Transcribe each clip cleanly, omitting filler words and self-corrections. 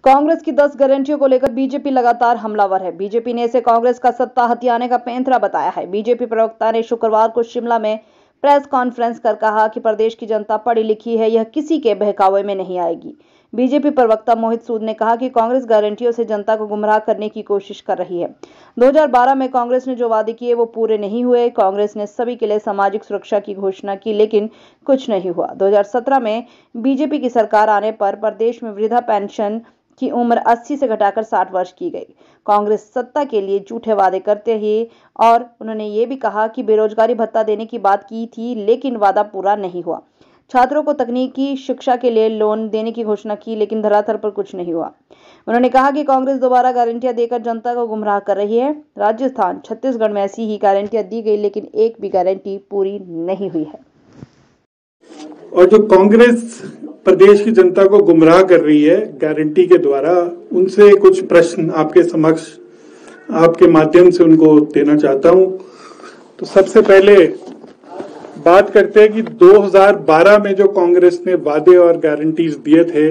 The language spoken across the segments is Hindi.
कांग्रेस की 10 गारंटियों को लेकर बीजेपी लगातार हमलावर है। बीजेपी ने इसे कांग्रेस का सत्ता हथियाने का पैंतरा बताया है। बीजेपी प्रवक्ता ने शुक्रवार को शिमला में प्रेस कॉन्फ्रेंस कर कहा कि प्रदेश की जनता पढ़ी लिखी है, यह किसी के बहकावे में नहीं आएगी। बीजेपी प्रवक्ता मोहित सूद ने कहा कि कांग्रेस गारंटियों से जनता को गुमराह करने की कोशिश कर रही है। 2012 में कांग्रेस ने जो वादे किए वो पूरे नहीं हुए। कांग्रेस ने सभी के लिए सामाजिक सुरक्षा की घोषणा की, लेकिन कुछ नहीं हुआ। 2017 में बीजेपी की सरकार आने पर प्रदेश में वृद्धा पेंशन की उम्र 80 से घटाकर 60 वर्ष की गई। कांग्रेस सत्ता के लिए झूठे वादे करते ही और उन्होंने ये भी कहा कि बेरोजगारी भत्ता देने की बात की थी, लेकिन वादा पूरा नहीं हुआ। छात्रों को तकनीकी शिक्षा के लिए लोन देने की घोषणा की, लेकिन धरातल पर कुछ नहीं हुआ। उन्होंने कहा कि कांग्रेस दोबारा गारंटियां देकर जनता को गुमराह कर रही है। राजस्थान, छत्तीसगढ़ में ऐसी ही गारंटियां दी गई, लेकिन एक भी गारंटी पूरी नहीं हुई है। और जो कांग्रेस प्रदेश की जनता को गुमराह कर रही है गारंटी के द्वारा, उनसे कुछ प्रश्न आपके समक्ष आपके माध्यम से उनको देना चाहता हूं। तो सबसे पहले बात करते हैं कि 2012 में जो कांग्रेस ने वादे और गारंटीज दिए थे,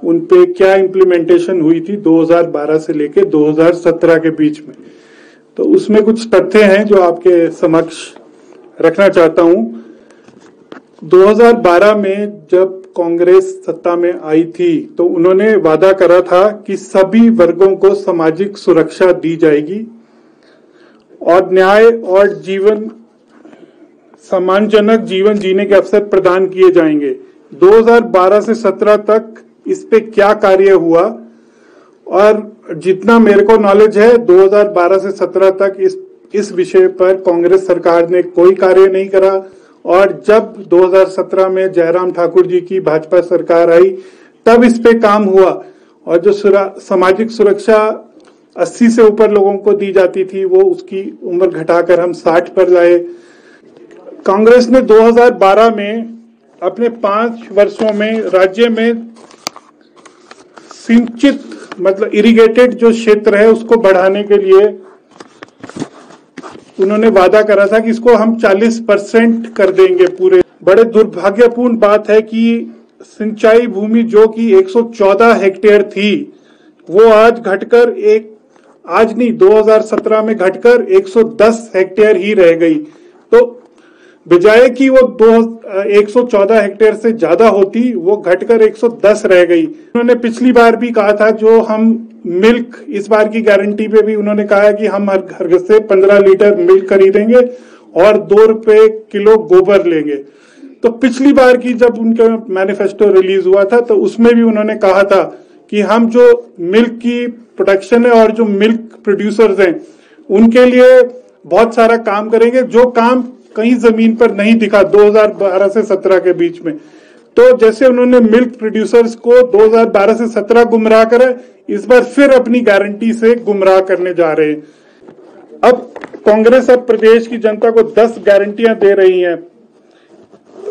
उन पे क्या इम्प्लीमेंटेशन हुई थी 2012 से लेकर 2017 के बीच में। तो उसमें कुछ तथ्य हैं जो आपके समक्ष रखना चाहता हूं। 2012 में जब कांग्रेस सत्ता में आई थी तो उन्होंने वादा करा था कि सभी वर्गों को सामाजिक सुरक्षा दी जाएगी और न्याय और सम्मानजनक जीवन जीने के अवसर प्रदान किए जाएंगे। 2012 से 17 तक इस पे क्या कार्य हुआ, और जितना मेरे को नॉलेज है 2012 से 17 तक इस विषय पर कांग्रेस सरकार ने कोई कार्य नहीं करा। और जब 2017 में जयराम ठाकुर जी की भाजपा सरकार आई तब इस पे काम हुआ, और जो सामाजिक सुरक्षा 80 से ऊपर लोगों को दी जाती थी वो उसकी उम्र घटाकर हम 60 पर लाए। कांग्रेस ने 2012 में अपने 5 वर्षों में राज्य में सिंचित मतलब इरिगेटेड जो क्षेत्र है उसको बढ़ाने के लिए उन्होंने वादा करा था कि इसको हम 40% कर देंगे पूरे। बड़े दुर्भाग्यपूर्ण बात है कि सिंचाई भूमि जो कि 114 हेक्टेयर थी वो आज घटकर 2017 में घटकर 110 हेक्टेयर ही रह गई। तो बजाय कि वो 114 हेक्टेयर से ज्यादा होती, वो घटकर 110 रह गई। उन्होंने पिछली बार भी कहा था, जो हम मिल्क इस बार की गारंटी पे भी उन्होंने कहा है कि हम हर घर से 15 लीटर मिल्क खरीदेंगे और 2 रुपए किलो गोबर लेंगे। तो पिछली बार की जब उनका मैनिफेस्टो रिलीज हुआ था तो उसमें भी उन्होंने कहा था कि हम जो मिल्क की प्रोडक्शन है और जो मिल्क प्रोड्यूसर्स हैं उनके लिए बहुत सारा काम करेंगे, जो काम कहीं जमीन पर नहीं दिखा 2012 से 17 के बीच में। तो जैसे उन्होंने मिल्क प्रोड्यूसर्स को 2012 से 17 गुमराह करा, इस बार फिर अपनी गारंटी से गुमराह करने जा रहे हैं। अब कांग्रेस अब प्रदेश की जनता को 10 गारंटियां दे रही है,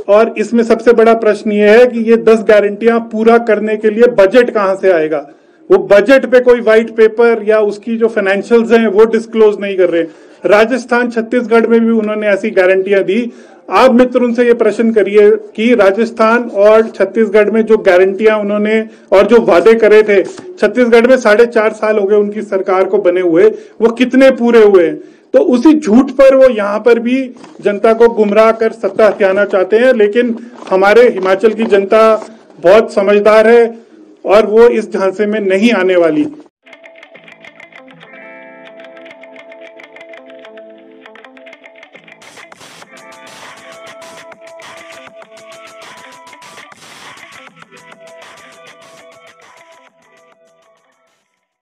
और इसमें सबसे बड़ा प्रश्न यह है कि ये 10 गारंटियां पूरा करने के लिए बजट कहां से आएगा। वो बजट पे कोई व्हाइट पेपर या उसकी जो फाइनेंशियल्स हैं वो डिस्क्लोज नहीं कर रहे। राजस्थान, छत्तीसगढ़ में भी उन्होंने ऐसी गारंटियां दी। आप मित्र उनसे ये प्रश्न करिए कि राजस्थान और छत्तीसगढ़ में जो गारंटियां उन्होंने और जो वादे करे थे, छत्तीसगढ़ में 4.5 साल हो गए उनकी सरकार को बने हुए, वो कितने पूरे हुए। तो उसी झूठ पर वो यहाँ पर भी जनता को गुमराह कर सत्ता हथियाना चाहते हैं। लेकिन हमारे हिमाचल की जनता बहुत समझदार है और वो इस झांसे में नहीं आने वाली।